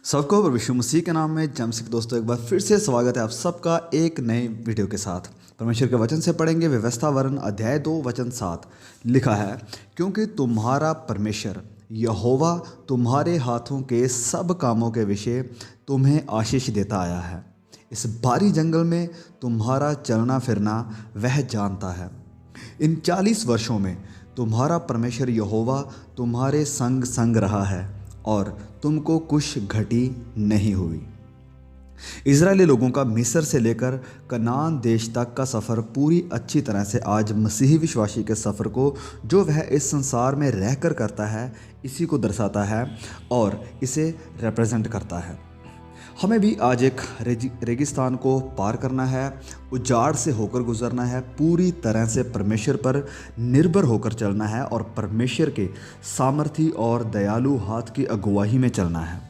सबको प्रभु यीशु मसीह के नाम में जमसिक दोस्तों एक बार फिर से स्वागत है आप सबका एक नए वीडियो के साथ। परमेश्वर के वचन से पढ़ेंगे व्यवस्था वरन अध्याय 2 वचन 7। लिखा है, क्योंकि तुम्हारा परमेश्वर यहोवा तुम्हारे हाथों के सब कामों के विषय तुम्हें आशीष देता आया है। इस भारी जंगल में तुम्हारा चलना फिरना वह जानता है। इन 40 वर्षों में तुम्हारा परमेश्वर यहोवा तुम्हारे संग संग रहा है और तुमको कुछ घटी नहीं हुई। इजरायली लोगों का मिस्र से लेकर कनान देश तक का सफ़र पूरी अच्छी तरह से आज मसीही विश्वासी के सफ़र को जो वह इस संसार में रहकर करता है इसी को दर्शाता है और इसे रिप्रेजेंट करता है। हमें भी आज एक रेगिस्तान को पार करना है, उजाड़ से होकर गुजरना है, पूरी तरह से परमेश्वर पर निर्भर होकर चलना है और परमेश्वर के सामर्थी और दयालु हाथ की अगुवाई में चलना है।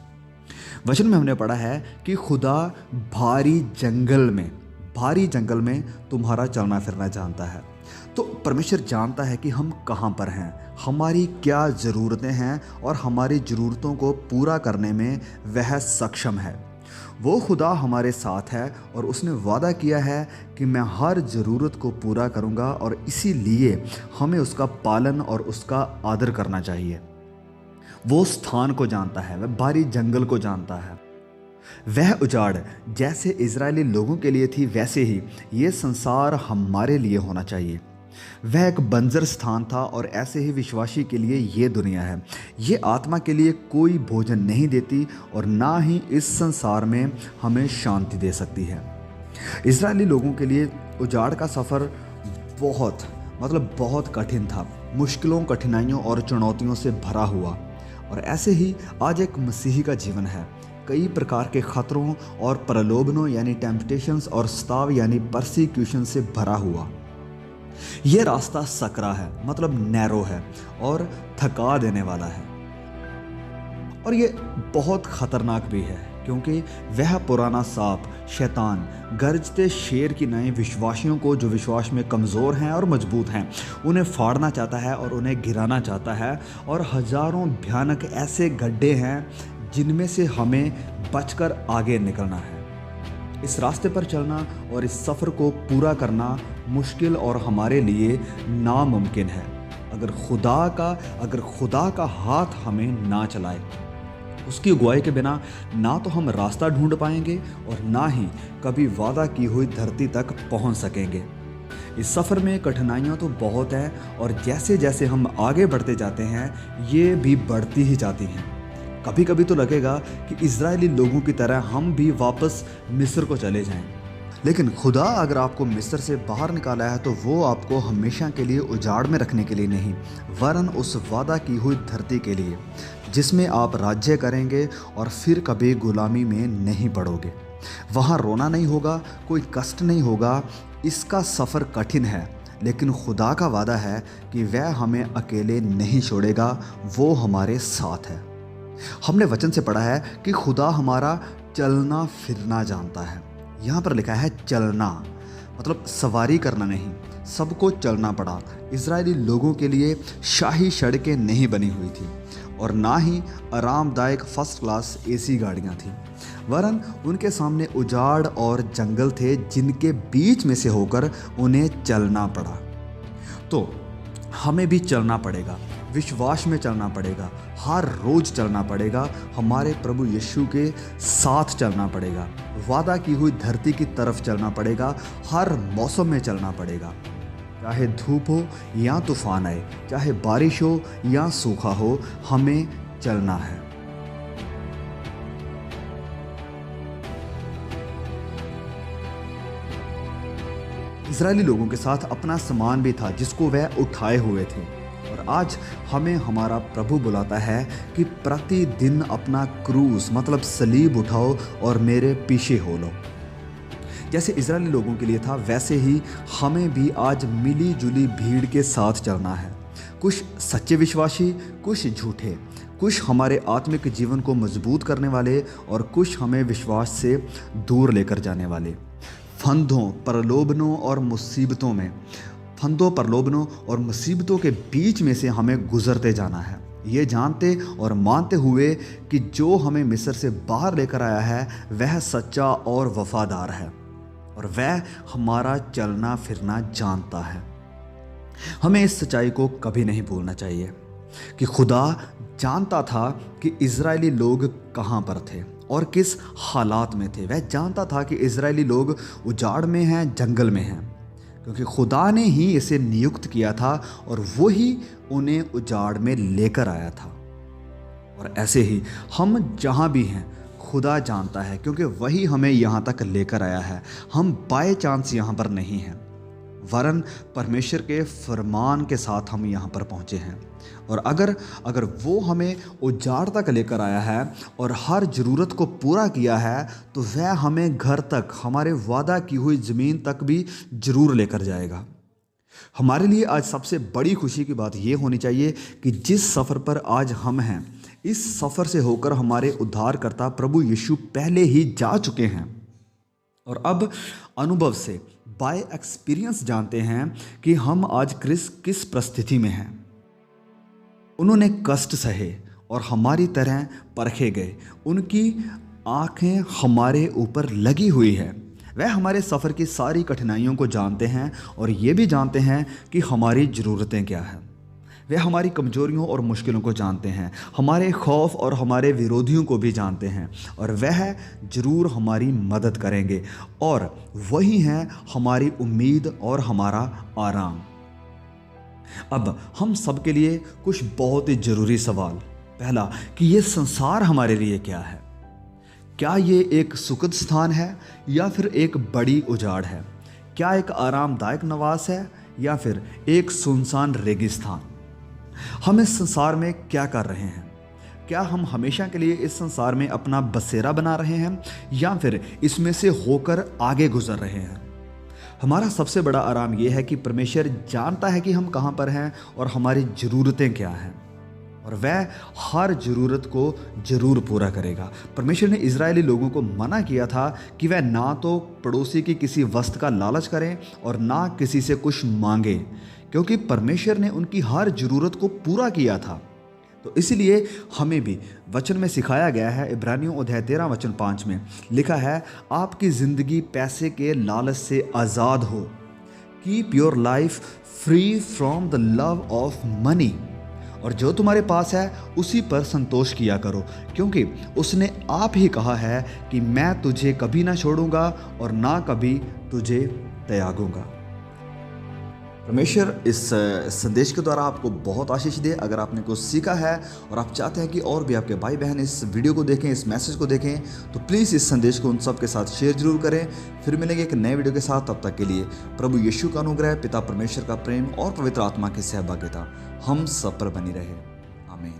वचन में हमने पढ़ा है कि खुदा भारी जंगल में तुम्हारा चलना फिरना जानता है। तो परमेश्वर जानता है कि हम कहाँ पर हैं, हमारी क्या ज़रूरतें हैं और हमारी ज़रूरतों को पूरा करने में वह सक्षम है। वो खुदा हमारे साथ है और उसने वादा किया है कि मैं हर ज़रूरत को पूरा करूँगा और इसीलिए हमें उसका पालन और उसका आदर करना चाहिए। वो स्थान को जानता है, वह भारी जंगल को जानता है। वह उजाड़ जैसे इजरायली लोगों के लिए थी वैसे ही ये संसार हमारे लिए होना चाहिए। वह एक बंजर स्थान था और ऐसे ही विश्वासी के लिए ये दुनिया है। ये आत्मा के लिए कोई भोजन नहीं देती और ना ही इस संसार में हमें शांति दे सकती है। इजरायली लोगों के लिए उजाड़ का सफ़र बहुत कठिन था, मुश्किलों, कठिनाइयों और चुनौतियों से भरा हुआ। और ऐसे ही आज एक मसीही का जीवन है, कई प्रकार के ख़तरों और प्रलोभनों यानी टेम्पटेशंस और स्ताव यानी परसिक्यूशन से भरा हुआ। ये रास्ता सकरा है, मतलब नैरो है और थका देने वाला है। और ये बहुत ख़तरनाक भी है क्योंकि वह पुराना सांप शैतान गरजते शेर की नए विश्वासियों को जो विश्वास में कमज़ोर हैं और मजबूत हैं उन्हें फाड़ना चाहता है और उन्हें गिराना चाहता है। और हज़ारों भयानक ऐसे गड्ढे हैं जिनमें से हमें बचकर आगे निकलना है। इस रास्ते पर चलना और इस सफ़र को पूरा करना मुश्किल और हमारे लिए नामुमकिन है अगर खुदा का हाथ हमें ना चलाए। उसकी अगुवाई के बिना ना तो हम रास्ता ढूंढ पाएंगे और ना ही कभी वादा की हुई धरती तक पहुंच सकेंगे। इस सफ़र में कठिनाइयां तो बहुत हैं और जैसे जैसे हम आगे बढ़ते जाते हैं ये भी बढ़ती ही जाती हैं। कभी कभी तो लगेगा कि इजरायली लोगों की तरह हम भी वापस मिस्र को चले जाएं। लेकिन खुदा अगर आपको मिस्र से बाहर निकाला है तो वो आपको हमेशा के लिए उजाड़ में रखने के लिए नहीं, वरन उस वादा की हुई धरती के लिए जिसमें आप राज्य करेंगे और फिर कभी गुलामी में नहीं पड़ोगे। वहाँ रोना नहीं होगा, कोई कष्ट नहीं होगा। इसका सफ़र कठिन है लेकिन खुदा का वादा है कि वह हमें अकेले नहीं छोड़ेगा, वो हमारे साथ है। हमने वचन से पढ़ा है कि खुदा हमारा चलना फिरना जानता है। यहाँ पर लिखा है चलना, मतलब सवारी करना नहीं, सबको चलना पड़ा। इजरायली लोगों के लिए शाही सड़कें नहीं बनी हुई थी और ना ही आरामदायक फर्स्ट क्लास एसी गाड़ियाँ थीं, वरन उनके सामने उजाड़ और जंगल थे जिनके बीच में से होकर उन्हें चलना पड़ा। तो हमें भी चलना पड़ेगा, विश्वास में चलना पड़ेगा, हर रोज़ चलना पड़ेगा, हमारे प्रभु यीशु के साथ चलना पड़ेगा, वादा की हुई धरती की तरफ चलना पड़ेगा, हर मौसम में चलना पड़ेगा। चाहे धूप हो या तूफान आए, चाहे बारिश हो या सूखा हो, हमें चलना है। इजरायली लोगों के साथ अपना सामान भी था जिसको वह उठाए हुए थे और आज हमें हमारा प्रभु बुलाता है कि प्रतिदिन अपना क्रूस मतलब सलीब उठाओ और मेरे पीछे हो लो। जैसे इजरायली लोगों के लिए था वैसे ही हमें भी आज मिली जुली भीड़ के साथ चलना है। कुछ सच्चे विश्वासी, कुछ झूठे, कुछ हमारे आत्मिक जीवन को मजबूत करने वाले और कुछ हमें विश्वास से दूर लेकर जाने वाले। फंदों, प्रलोभनों और मुसीबतों के बीच में से हमें गुजरते जाना है। ये जानते और मानते हुए कि जो हमें मिस्र से बाहर लेकर आया है वह सच्चा और वफादार है और वह हमारा चलना फिरना जानता है। हमें इस सच्चाई को कभी नहीं भूलना चाहिए कि खुदा जानता था कि इज़राइली लोग कहाँ पर थे और किस हालात में थे। वह जानता था कि इज़राइली लोग उजाड़ में हैं, जंगल में हैं, क्योंकि खुदा ने ही इसे नियुक्त किया था और वही उन्हें उजाड़ में लेकर आया था। और ऐसे ही हम जहाँ भी हैं खुदा जानता है, क्योंकि वही हमें यहाँ तक लेकर आया है। हम बाय चांस यहाँ पर नहीं हैं, वरन परमेश्वर के फरमान के साथ हम यहाँ पर पहुँचे हैं। और अगर वो हमें उजाड़ तक लेकर आया है और हर ज़रूरत को पूरा किया है, तो वह हमें घर तक, हमारे वादा की हुई ज़मीन तक भी ज़रूर लेकर जाएगा। हमारे लिए आज सबसे बड़ी खुशी की बात ये होनी चाहिए कि जिस सफ़र पर आज हम हैं, इस सफ़र से होकर हमारे उद्धारकर्ता प्रभु यीशु पहले ही जा चुके हैं और अब अनुभव से, बाय एक्सपीरियंस जानते हैं कि हम आज किस परिस्थिति में हैं। उन्होंने कष्ट सहे और हमारी तरह परखे गए। उनकी आंखें हमारे ऊपर लगी हुई है। वह हमारे सफ़र की सारी कठिनाइयों को जानते हैं और ये भी जानते हैं कि हमारी ज़रूरतें क्या हैं। वे हमारी कमजोरियों और मुश्किलों को जानते हैं, हमारे खौफ और हमारे विरोधियों को भी जानते हैं और वह ज़रूर हमारी मदद करेंगे। और वही हैं हमारी उम्मीद और हमारा आराम। अब हम सब के लिए कुछ बहुत ही ज़रूरी सवाल। पहला, कि ये संसार हमारे लिए क्या है? क्या ये एक सुखद स्थान है या फिर एक बड़ी उजाड़ है? क्या एक आरामदायक नवास है या फिर एक सुनसान रेगिस्तान? हम इस संसार में क्या कर रहे हैं? क्या हम हमेशा के लिए इस संसार में अपना बसेरा बना रहे हैं या फिर इसमें से होकर आगे गुजर रहे हैं? हमारा सबसे बड़ा आराम यह है कि परमेश्वर जानता है कि हम कहाँ पर हैं और हमारी ज़रूरतें क्या हैं, और वह हर ज़रूरत को ज़रूर पूरा करेगा। परमेश्वर ने इज़राइली लोगों को मना किया था कि वह ना तो पड़ोसी की किसी वस्तु का लालच करें और ना किसी से कुछ मांगे, क्योंकि परमेश्वर ने उनकी हर ज़रूरत को पूरा किया था। तो इसलिए हमें भी वचन में सिखाया गया है, इब्रानियों अध्याय 13 वचन 5 में लिखा है, आपकी ज़िंदगी पैसे के लालच से आज़ाद हो। Keep your life free from the love of money. और जो तुम्हारे पास है उसी पर संतोष किया करो, क्योंकि उसने आप ही कहा है कि मैं तुझे कभी ना छोड़ूंगा और ना कभी तुझे त्यागूंगा। परमेश्वर इस संदेश के द्वारा आपको बहुत आशीष दे। अगर आपने कुछ सीखा है और आप चाहते हैं कि और भी आपके भाई बहन इस वीडियो को देखें, इस मैसेज को देखें, तो प्लीज़ इस संदेश को उन सब के साथ शेयर जरूर करें। फिर मिलेंगे एक नए वीडियो के साथ। तब तक के लिए प्रभु यीशु का अनुग्रह, पिता परमेश्वर का प्रेम और पवित्र आत्मा की सहभागिता हम सब पर बनी रहे। आमीन।